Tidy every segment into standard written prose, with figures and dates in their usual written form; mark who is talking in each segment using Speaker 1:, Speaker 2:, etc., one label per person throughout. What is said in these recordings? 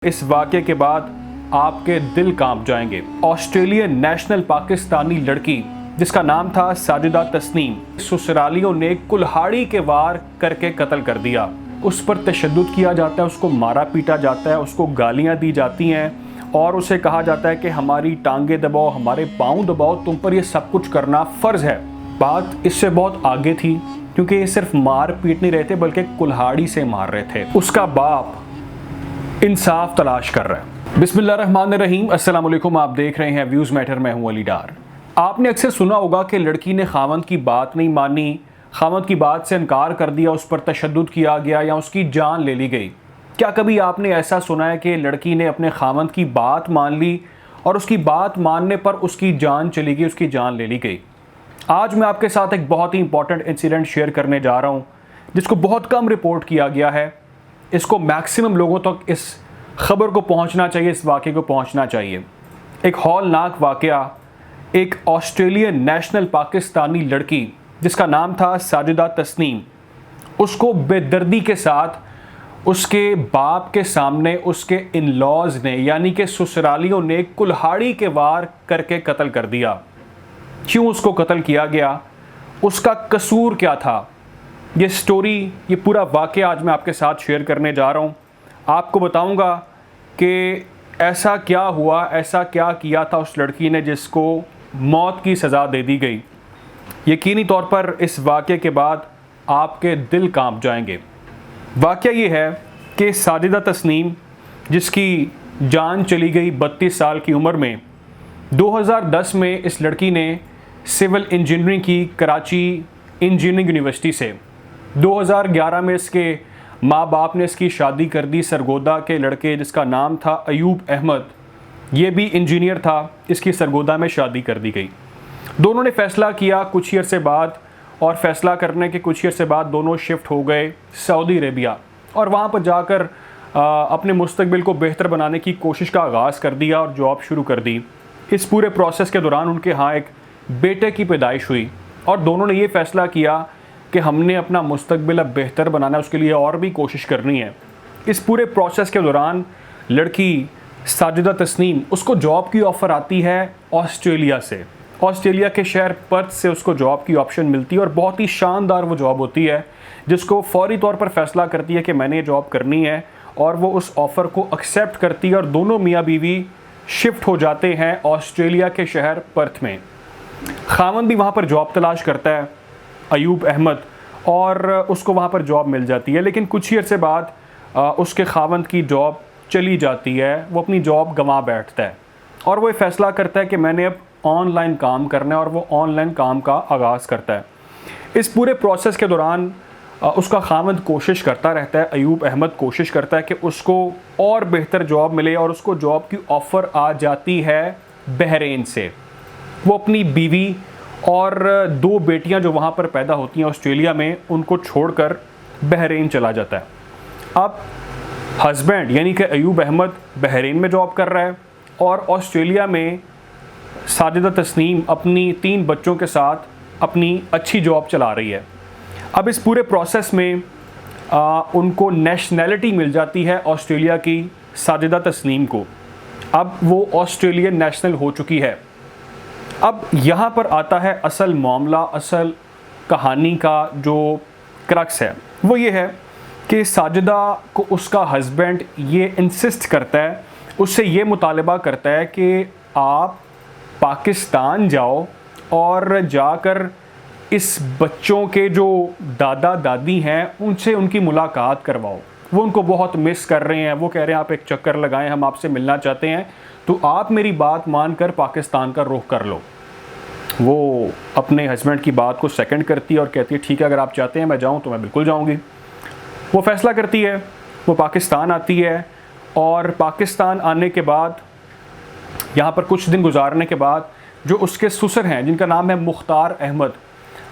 Speaker 1: इस वाक़े के बाद आपके दिल कांप जाएंगे। ऑस्ट्रेलियन नेशनल पाकिस्तानी लड़की जिसका नाम था साजिदा तस्नीम, ससुरालियों ने कुल्हाड़ी के वार करके कत्ल कर दिया। उस पर तशद्दुद किया जाता है, उसको मारा पीटा जाता है, उसको गालियां दी जाती हैं और उसे कहा जाता है कि हमारी टांगे दबाओ, हमारे पाँव दबाओ, तुम पर यह सब कुछ करना फ़र्ज़ है। बात इससे बहुत आगे थी क्योंकि ये सिर्फ मार पीट नहीं रहे थे बल्कि कुल्हाड़ी से मार रहे थे। उसका बाप इंसाफ तलाश कर रहा है। बिस्मिल्लाहिर्रहमानिर्रहीम, अस्सलाम वालेकुम। आप देख रहे हैं व्यूज़ मैटर, मैं हूं अली डार। आपने अक्सर सुना होगा कि लड़की ने खावंद की बात नहीं मानी, खावंद की बात से इनकार कर दिया, उस पर तशद्दुद किया गया या उसकी जान ले ली गई। क्या कभी आपने ऐसा सुना है कि लड़की ने अपने खावंद की बात मान ली और उसकी बात मानने पर उसकी जान चली गई, उसकी जान ले ली गई? आज मैं आपके साथ एक बहुत ही इंपॉर्टेंट इंसिडेंट शेयर करने जा रहा हूँ जिसको बहुत कम रिपोर्ट किया गया है। इसको मैक्सिमम लोगों तक इस खबर को पहुंचना चाहिए, इस वाक़े को पहुंचना चाहिए। एक हौलनाक वाक़या, एक ऑस्ट्रेलियन नेशनल पाकिस्तानी लड़की जिसका नाम था साजिदा तस्नीम, उसको बेदर्दी के साथ उसके बाप के सामने उसके इन-लॉज़ ने यानी कि ससुरालियों ने कुल्हाड़ी के वार करके कत्ल कर दिया। क्यों उसको कत्ल किया गया, उसका कसूर क्या था, ये स्टोरी, ये पूरा वाक़या आज मैं आपके साथ शेयर करने जा रहा हूँ। आपको बताऊँगा कि ऐसा क्या हुआ, ऐसा क्या किया था उस लड़की ने जिसको मौत की सज़ा दे दी गई। यकीनी तौर पर इस वाक़े के बाद आपके दिल कांप जाएंगे। वाक़या ये है कि साजिदा तस्नीम, जिसकी जान चली गई 32 साल की उम्र में, 2010 में इस लड़की ने सिविल इंजीनियरिंग की कराची इंजीनियरिंग यूनिवर्सिटी से। 2011 में इसके माँ बाप ने इसकी शादी कर दी सरगोदा के लड़के जिसका नाम था अयूब अहमद। ये भी इंजीनियर था, इसकी सरगोदा में शादी कर दी गई। दोनों ने फ़ैसला किया कुछ ईयर से बाद, और फ़ैसला करने के कुछ ईयर से बाद दोनों शिफ्ट हो गए सऊदी अरेबिया और वहाँ पर जाकर अपने मुस्तकबिल को बेहतर बनाने की कोशिश का आगाज़ कर दिया और जॉब शुरू कर दी। इस पूरे प्रोसेस के दौरान उनके यहाँ एक बेटे की पैदाइश हुई और दोनों ने ये फ़ैसला किया कि हमने अपना मुस्तकबिल अब बेहतर बनाना है, उसके लिए और भी कोशिश करनी है। इस पूरे प्रोसेस के दौरान लड़की साजिदा तस्नीम, उसको जॉब की ऑफ़र आती है ऑस्ट्रेलिया से। ऑस्ट्रेलिया के शहर पर्थ से उसको जॉब की ऑप्शन मिलती है और बहुत ही शानदार वो जॉब होती है जिसको फौरी तौर पर फ़ैसला करती है कि मैंने ये जॉब करनी है, और वो उस ऑफ़र को एक्सेप्ट करती है और दोनों मियाँ बीवी शिफ्ट हो जाते हैं ऑस्ट्रेलिया के शहर पर्थ में। खावंद भी वहाँ पर जॉब तलाश करता है, अयूब अहमद, और उसको वहाँ पर जॉब मिल जाती है। लेकिन कुछ ईयर से बाद उसके खावंद की जॉब चली जाती है, वो अपनी जॉब गंवा बैठता है और वो फ़ैसला करता है कि मैंने अब ऑनलाइन काम करना है, और वो ऑनलाइन काम का आगाज़ करता है। इस पूरे प्रोसेस के दौरान उसका खावंद कोशिश करता रहता है, अयूब अहमद कोशिश करता है कि उसको और बेहतर जॉब मिले, और उसको जॉब की ऑफ़र आ जाती है बहरीन से। वो अपनी बीवी और 2 बेटियां जो वहाँ पर पैदा होती हैं ऑस्ट्रेलिया में, उनको छोड़कर बहरीन चला जाता है। अब हस्बैंड यानी कि अयूब अहमद बहरीन में जॉब कर रहा है और ऑस्ट्रेलिया में साजिदा तस्नीम अपनी 3 बच्चों के साथ अपनी अच्छी जॉब चला रही है। अब इस पूरे प्रोसेस में उनको नेशनैलिटी मिल जाती है ऑस्ट्रेलिया की साजिदा तस्नीम को। अब वो ऑस्ट्रेलियन नेशनल हो चुकी है। अब यहाँ पर आता है असल मामला, असल कहानी का जो क्रक्स है वो ये है कि साजिदा को उसका हस्बैंड ये इंसिस्ट करता है, उससे ये मुतालबा करता है कि आप पाकिस्तान जाओ और जाकर इस बच्चों के जो दादा दादी हैं उनसे उनकी मुलाकात करवाओ। वो उनको बहुत मिस कर रहे हैं, वो कह रहे हैं आप एक चक्कर लगाएं, हम आपसे मिलना चाहते हैं, तो आप मेरी बात मानकर पाकिस्तान का रुख कर लो। वो अपने हस्बैंड की बात को सेकंड करती है और कहती है ठीक है, अगर आप चाहते हैं मैं जाऊं तो मैं बिल्कुल जाऊंगी। वो फ़ैसला करती है, वो पाकिस्तान आती है, और पाकिस्तान आने के बाद यहाँ पर कुछ दिन गुजारने के बाद जो उसके ससुर हैं जिनका नाम है मुख्तार अहमद,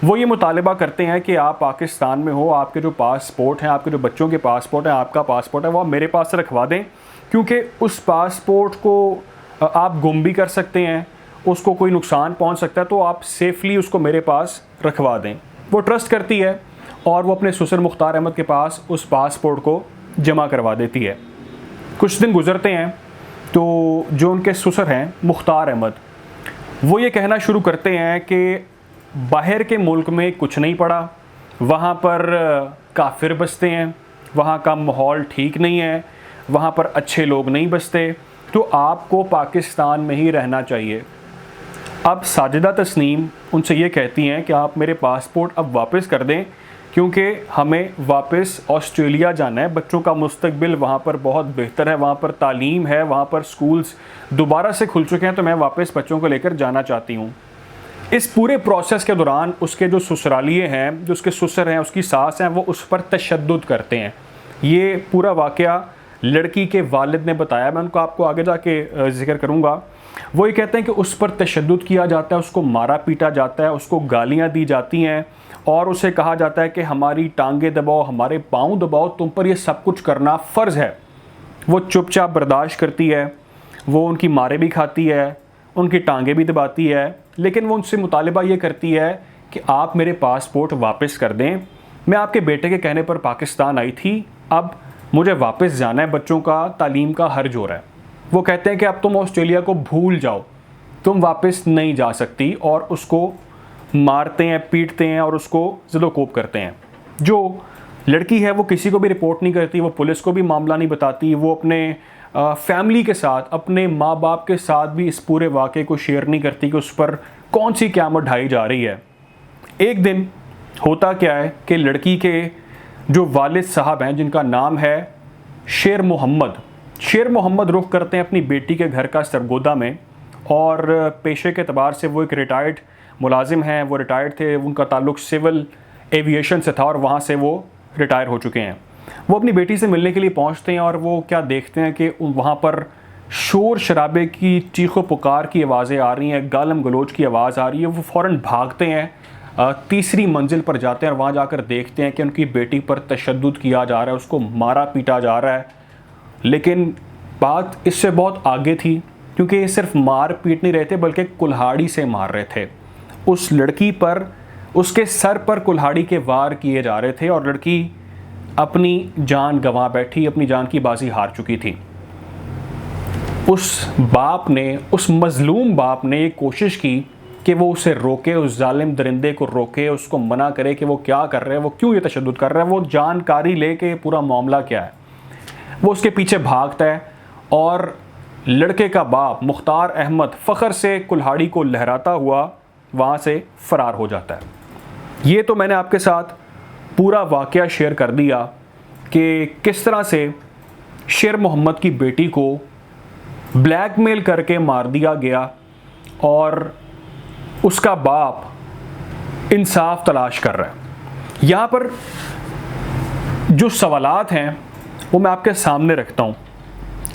Speaker 1: वो ये मुतालबा करते हैं कि आप पाकिस्तान में हो, आपके जो पासपोर्ट हैं, आपके जो बच्चों के पासपोर्ट हैं, आपका पासपोर्ट है, वो आप मेरे पास से रखवा दें, क्योंकि उस पासपोर्ट को आप गुम भी कर सकते हैं, उसको कोई नुकसान पहुंच सकता है, तो आप सेफली उसको मेरे पास रखवा दें। वो ट्रस्ट करती है और वो अपने ससुर मुख्तार अहमद के पास उस पासपोर्ट को जमा करवा देती है। कुछ दिन गुजरते हैं तो जो उनके ससुर हैं मुख्तार अहमद, वो ये कहना शुरू करते हैं कि बाहर के मुल्क में कुछ नहीं पड़ा, वहाँ पर काफिर बसते हैं, वहाँ का माहौल ठीक नहीं है, वहाँ पर अच्छे लोग नहीं बसते, तो आपको पाकिस्तान में ही रहना चाहिए। अब साजिदा तस्नीम उनसे ये कहती हैं कि आप मेरे पासपोर्ट अब वापस कर दें, क्योंकि हमें वापस ऑस्ट्रेलिया जाना है, बच्चों का मुस्तकबिल वहाँ पर बहुत बेहतर है, वहाँ पर तालीम है, वहाँ पर स्कूल्स दोबारा से खुल चुके हैं, तो मैं वापस बच्चों को लेकर जाना चाहती हूँ। इस पूरे प्रोसेस के दौरान उसके जो ससुरालिए हैं, जो उसके ससुर हैं, उसकी सास हैं, वो उस पर तशद्दुद करते हैं। ये पूरा वाक़या लड़की के वालिद ने बताया, मैं उनको आपको आगे जाके जिक्र करूँगा। वो ये कहते हैं कि उस पर तशद्दुद किया जाता है, उसको मारा पीटा जाता है, उसको गालियाँ दी जाती हैं और उसे कहा जाता है कि हमारी टांगें दबाओ, हमारे पाँव दबाओ, तुम पर ये सब कुछ करना फ़र्ज़ है। वो चुपचाप बर्दाश्त करती है, वो उनकी मारे भी खाती है, उनकी टांगें भी दबाती है, लेकिन वो उनसे मुतालिबा ये करती है कि आप मेरे पासपोर्ट वापस कर दें। मैं आपके बेटे के कहने पर पाकिस्तान आई थी, अब मुझे वापस जाना है, बच्चों का तालीम का हर्ज हो रहा है। वो कहते हैं कि अब तुम ऑस्ट्रेलिया को भूल जाओ, तुम वापस नहीं जा सकती, और उसको मारते हैं, पीटते हैं और उसको ज़िलोकोप करते हैं। जो लड़की है वो किसी को भी रिपोर्ट नहीं करती, वो पुलिस को भी मामला नहीं बताती, वो अपने फैमिली के साथ, अपने माँ बाप के साथ भी इस पूरे वाक़े को शेयर नहीं करती कि उस पर कौन सी क़यामत ढाई जा रही है। एक दिन होता क्या है कि लड़की के जो वालिद साहब हैं, जिनका नाम है शेर मोहम्मद रुख करते हैं अपनी बेटी के घर का सरगोदा में, और पेशे के एतबार से वो एक रिटायर्ड मुलाजिम हैं, वो रिटायर्ड थे, उनका ताल्लुक़ सिविल एविएशन से था और वहाँ से वो रिटायर हो चुके हैं। वो अपनी बेटी से मिलने के लिए पहुँचते हैं और वो क्या देखते हैं कि वहाँ पर शोर शराबे की, चीखो पुकार की आवाज़ें आ रही हैं, गालम गलोच की आवाज़ आ रही है। वो फ़ौरन भागते हैं, तीसरी मंजिल पर जाते हैं और वहाँ जाकर देखते हैं कि उनकी बेटी पर तशद्दुद किया जा रहा है, उसको मारा पीटा जा रहा है। लेकिन बात इससे बहुत आगे थी, क्योंकि ये सिर्फ मार पीट नहीं रहे थे बल्कि कुल्हाड़ी से मार रहे थे। उस लड़की पर, उसके सर पर कुल्हाड़ी के वार किए जा रहे थे और लड़की अपनी जान गंवा बैठी, अपनी जान की बाजी हार चुकी थी। उस बाप ने, उस मजलूम बाप ने ये कोशिश की कि वो उसे रोके, उस जालिम दरिंदे को रोके, उसको मना करे कि वो क्या कर रहे हैं, वो क्यों ये तशद्दुद कर रहा है, वो जानकारी ले कि पूरा मामला क्या है। वो उसके पीछे भागता है और लड़के का बाप मुख्तार अहमद फ़ख्र से कुल्हाड़ी को लहराता हुआ वहाँ से फ़रार हो जाता है। ये तो मैंने आपके साथ पूरा वाक़या शेयर कर दिया कि किस तरह से शेर मोहम्मद की बेटी को ब्लैकमेल करके मार दिया गया और उसका बाप इंसाफ तलाश कर रहा है। यहाँ पर जो सवालात हैं वो मैं आपके सामने रखता हूँ।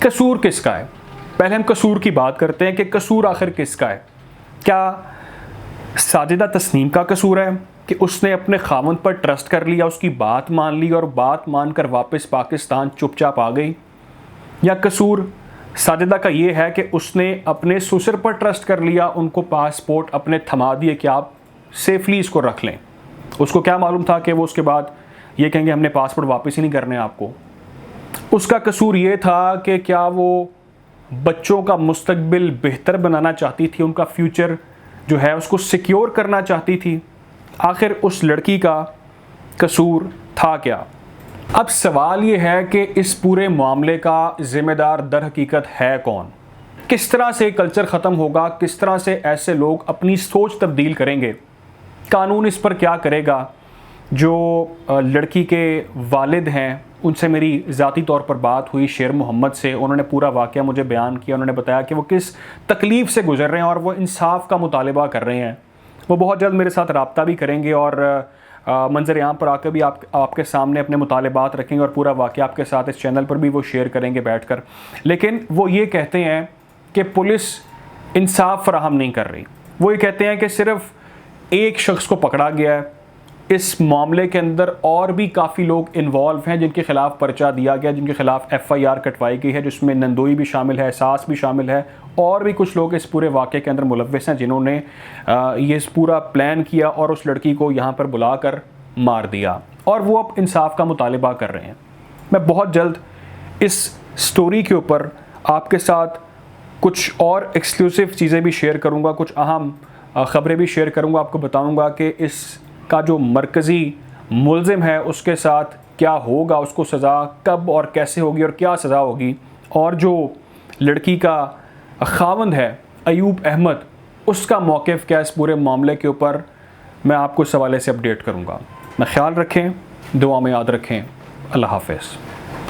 Speaker 1: कसूर किसका है? पहले हम कसूर की बात करते हैं कि कसूर आखिर किसका है। क्या साजिदा तस्नीम का कसूर है कि उसने अपने खावंद पर ट्रस्ट कर लिया, उसकी बात मान ली और बात मानकर वापस पाकिस्तान चुपचाप आ गई? या कसूर साजिदा का ये है कि उसने अपने ससुर पर ट्रस्ट कर लिया, उनको पासपोर्ट अपने थमा दिए कि आप सेफली इसको रख लें। उसको क्या मालूम था कि वो उसके बाद ये कहेंगे हमने पासपोर्ट वापस ही नहीं करने आपको। उसका कसूर ये था कि क्या वो बच्चों का मुस्तकबिल बेहतर बनाना चाहती थी, उनका फ्यूचर जो है उसको सिक्योर करना चाहती थी। आखिर उस लड़की का कसूर था क्या? अब सवाल ये है कि इस पूरे मामले का ज़िम्मेदार दर हकीकत है कौन? किस तरह से कल्चर ख़त्म होगा? किस तरह से ऐसे लोग अपनी सोच तब्दील करेंगे? कानून इस पर क्या करेगा? जो लड़की के वालिद हैं उनसे मेरी ज़ाती तौर पर बात हुई शेर मोहम्मद से, उन्होंने पूरा वाक़या मुझे बयान किया। उन्होंने बताया कि वो किस तकलीफ़ से गुज़र रहे हैं और वो इंसाफ का मुतालिबा कर रहे हैं। वो बहुत जल्द मेरे साथ रब्ता भी करेंगे और मंजर यहाँ पर आकर भी आपके सामने अपने मुतालिबात रखेंगे और पूरा वाक़या आपके साथ इस चैनल पर भी वो शेयर करेंगे बैठकर। लेकिन वो ये कहते हैं कि पुलिस इंसाफ फराहम नहीं कर रही। वो ये कहते हैं कि सिर्फ़ एक शख्स को पकड़ा गया है, इस मामले के अंदर और भी काफ़ी लोग इन्वॉल्व हैं जिनके ख़िलाफ़ पर्चा दिया गया, जिनके ख़िलाफ़ FIR कटवाई गई है, जिसमें नंदोई भी शामिल है, सास भी शामिल है, और भी कुछ लोग इस पूरे वाक़े के अंदर मुलव्वस हैं जिन्होंने ये पूरा प्लान किया और उस लड़की को यहाँ पर बुलाकर मार दिया और वो अब इंसाफ का मुतालिबा कर रहे हैं। मैं बहुत जल्द इस स्टोरी के ऊपर आपके साथ कुछ और एक्सक्लूसिव चीज़ें भी शेयर करूँगा, कुछ अहम ख़बरें भी शेयर करूँगा। आपको बताऊँगा कि इसका जो मरकज़ी मुलज़िम है उसके साथ क्या होगा, उसको सज़ा कब और कैसे होगी और क्या सज़ा होगी, और जो लड़की का ख़ावंद है अयूब अहमद, उसका मौक़िफ़ क्या इस पूरे मामले के ऊपर, मैं आपको इस हवाले से अपडेट करूँगा। मैं ख्याल रखें, दुआ में याद रखें। अल्लाह हाफ़िज़।